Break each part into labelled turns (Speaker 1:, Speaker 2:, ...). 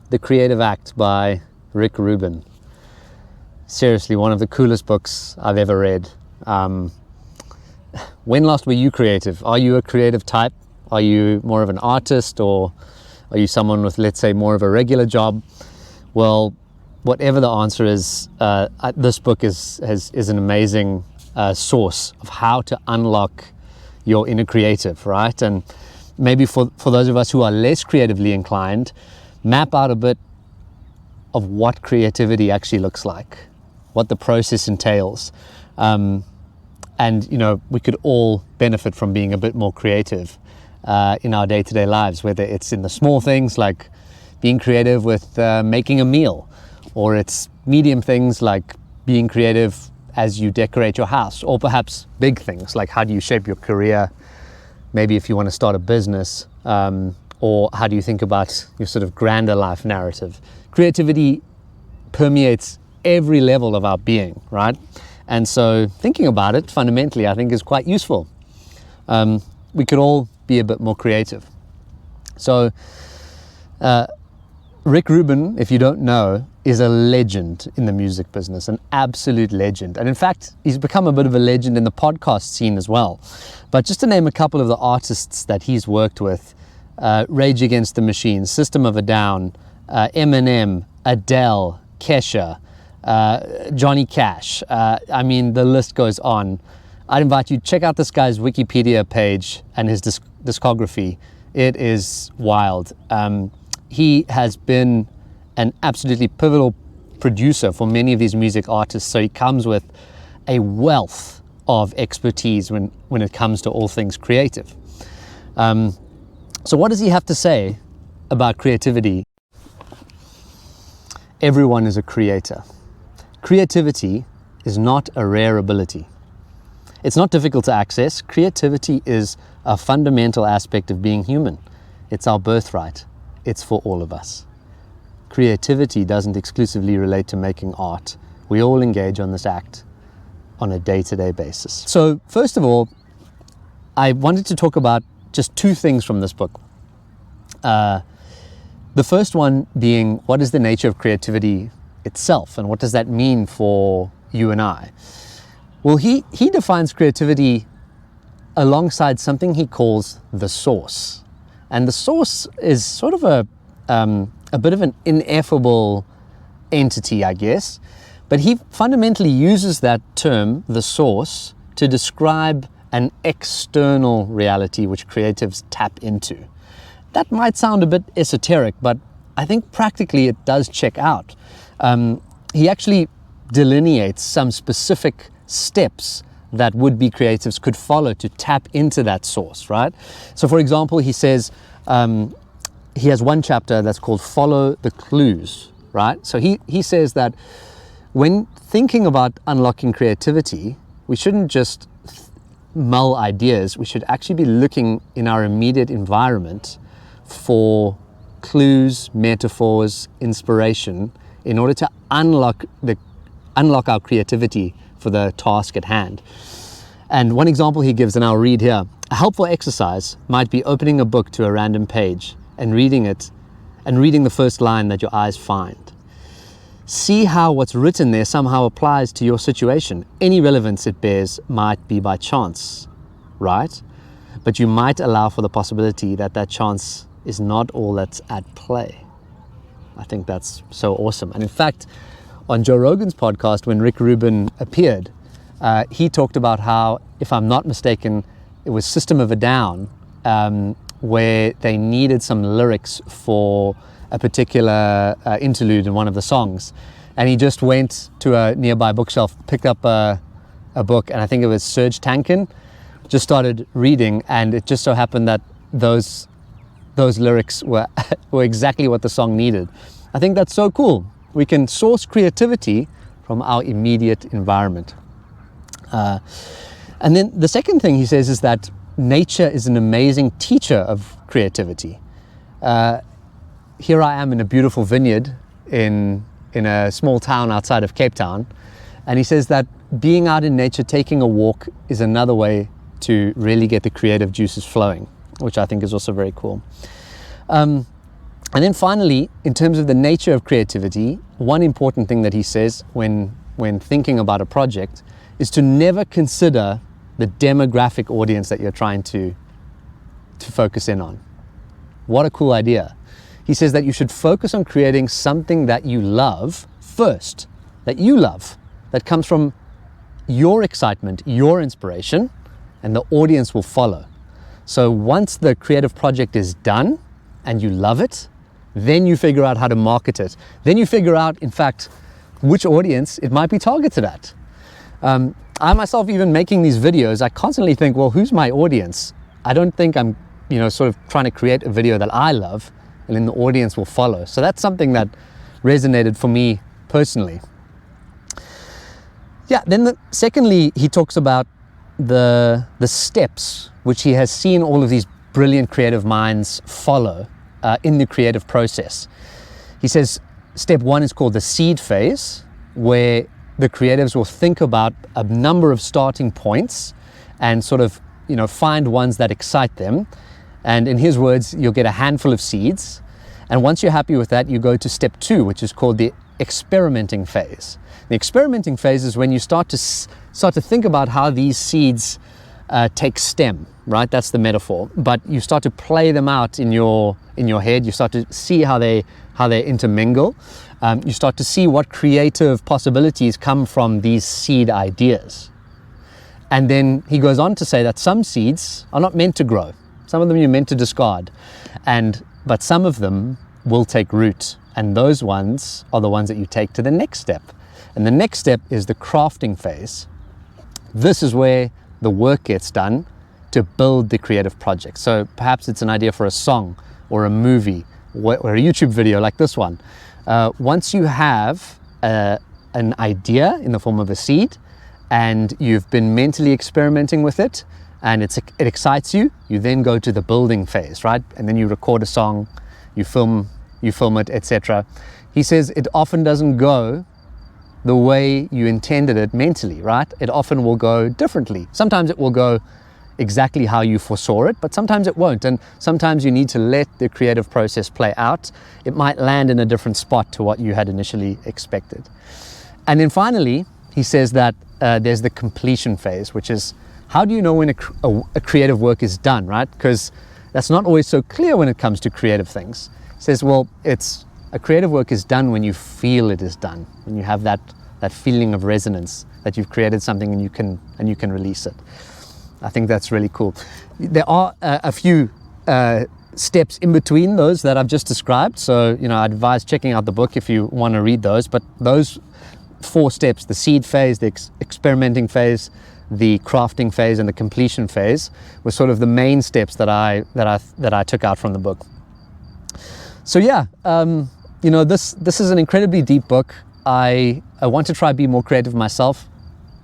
Speaker 1: The Creative Act by Rick Rubin. Seriously, one of the coolest books I've ever read. When last were you creative? Are you a creative type? Are you more of an artist, or are you someone with, let's say, more of a regular job? Well, whatever the answer is, this book is an amazing source of how to unlock your inner creative, right? And maybe for those of us who are less creatively inclined, map out a bit of what creativity actually looks like, what the process entails. And, we could all benefit from being a bit more creative in our day-to-day lives, whether it's in the small things like being creative with making a meal, or it's medium things like being creative as you decorate your house, or perhaps big things like how do you shape your career, maybe if you want to start a business, or how do you think about your sort of grander life narrative. Creativity permeates every level of our being, right? And so thinking about it fundamentally, I think, is quite useful. We could all be a bit more creative. So Rick Rubin, if you don't know, is a legend in the music business, an absolute legend. And in fact, he's become a bit of a legend in the podcast scene as well. But just to name a couple of the artists that he's worked with, Rage Against the Machine, System of a Down, Eminem, Adele, Kesha, Johnny Cash. The list goes on. I'd invite you to check out this guy's Wikipedia page and his discography. It is wild. He has been an absolutely pivotal producer for many of these music artists, so he comes with a wealth of expertise when it comes to all things creative. So what does he have to say about creativity? Everyone is a creator. Creativity is not a rare ability. It's not difficult to access. Creativity is a fundamental aspect of being human. It's our birthright. It's for all of us. Creativity doesn't exclusively relate to making art. We all engage on this act on a day-to-day basis. So first of all, I wanted to talk about just two things from this book. The first one being, what is the nature of creativity itself, and what does that mean for you and I? Well, he defines creativity alongside something he calls the source. And the source is sort of a bit of an ineffable entity, I guess. But he fundamentally uses that term, the source, to describe an external reality which creatives tap into. That might sound a bit esoteric, but I think practically it does check out. He actually delineates some specific steps that would-be creatives could follow to tap into that source, right? So for example, he says, he has one chapter that's called Follow the Clues, right? So he says that when thinking about unlocking creativity, we shouldn't just mull ideas. We should actually be looking in our immediate environment for clues, metaphors, inspiration in order to unlock our creativity for the task at hand. And one example he gives, and I'll read here: a helpful exercise might be opening a book to a random page and reading it, and reading the first line that your eyes find. See how what's written there somehow applies to your situation. Any relevance it bears might be by chance, right? But you might allow for the possibility that that chance is not all that's at play. I think that's so awesome. And in fact, on Joe Rogan's podcast, when Rick Rubin appeared, he talked about how, if I'm not mistaken, it was System of a Down, where they needed some lyrics for a particular interlude in one of the songs. And he just went to a nearby bookshelf, picked up a book, and I think it was Serge Tankian, just started reading, and it just so happened that those lyrics were exactly what the song needed. I think that's so cool. We can source creativity from our immediate environment. And then the second thing he says is that nature is an amazing teacher of creativity. Here I am in a beautiful vineyard in a small town outside of Cape Town, and he says that being out in nature, taking a walk, is another way to really get the creative juices flowing, which I think is also very cool. And then finally, in terms of the nature of creativity, one important thing that he says when thinking about a project is to never consider the demographic audience that you're trying to focus in on. What a cool idea. He says that you should focus on creating something that you love first, that you love, that comes from your excitement, your inspiration, and the audience will follow. So once the creative project is done and you love it, then you figure out how to market it. Then you figure out, in fact, which audience it might be targeted at. I myself, even making these videos, I constantly think, well, who's my audience? I don't think I'm, sort of trying to create a video that I love and then the audience will follow. So that's something that resonated for me personally. Yeah, then secondly, he talks about the steps which he has seen all of these brilliant creative minds follow in the creative process. He says step 1 is called the seed phase, where the creatives will think about a number of starting points and sort of, find ones that excite them. And in his words, you'll get a handful of seeds. And once you're happy with that, you go to step 2, which is called the experimenting phase. The experimenting phase is when you start to think about how these seeds take stem, right? That's the metaphor. But you start to play them out in your head. You start to see how they intermingle. You start to see what creative possibilities come from these seed ideas. And then he goes on to say that some seeds are not meant to grow. Some of them you're meant to discard. But some of them will take root. And those ones are the ones that you take to the next step. And the next step is the crafting phase. This is where the work gets done to build the creative project. So perhaps it's an idea for a song or a movie or a YouTube video like this one. Once you have an idea in the form of a seed and you've been mentally experimenting with it and it excites you, you then go to the building phase, right? And then you record a song, you film it, etc. He says it often doesn't go the way you intended it mentally, right? It often will go differently. Sometimes it will go exactly how you foresaw it, but sometimes it won't. And sometimes you need to let the creative process play out. It might land in a different spot to what you had initially expected. And then finally, he says that there's the completion phase, which is how do you know when a creative work is done, right? Because that's not always so clear when it comes to creative things. He says, well, a creative work is done when you feel it is done, when you have that feeling of resonance that you've created something and you can release it. I think that's really cool. There are a few steps in between those that I've just described. So, I advise checking out the book if you want to read those. But those 4 steps, the seed phase, the experimenting phase, the crafting phase, and the completion phase, were sort of the main steps that I took out from the book. So yeah, this is an incredibly deep book. I want to try to be more creative myself,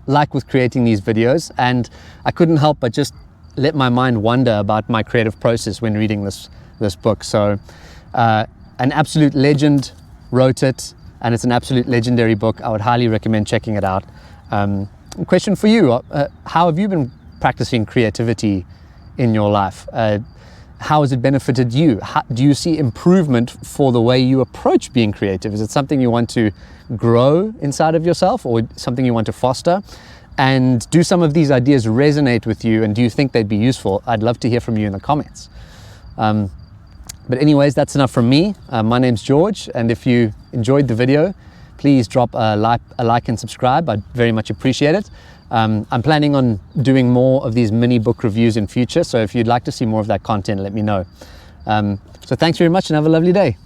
Speaker 1: like with creating these videos, and I couldn't help but just let my mind wander about my creative process when reading this book. So an absolute legend wrote it, and it's an absolute legendary book. I would highly recommend checking it out. Question for you, how have you been practicing creativity in your life? How has it benefited you? Do you see improvement for the way you approach being creative? Is it something you want to grow inside of yourself or something you want to foster? And do some of these ideas resonate with you, and do you think they'd be useful? I'd love to hear from you in the comments. But anyways, that's enough from me. My name's George, and if you enjoyed the video, please drop a like and subscribe. I'd very much appreciate it. I'm planning on doing more of these mini book reviews in future, so if you'd like to see more of that content, let me know. So thanks very much and have a lovely day.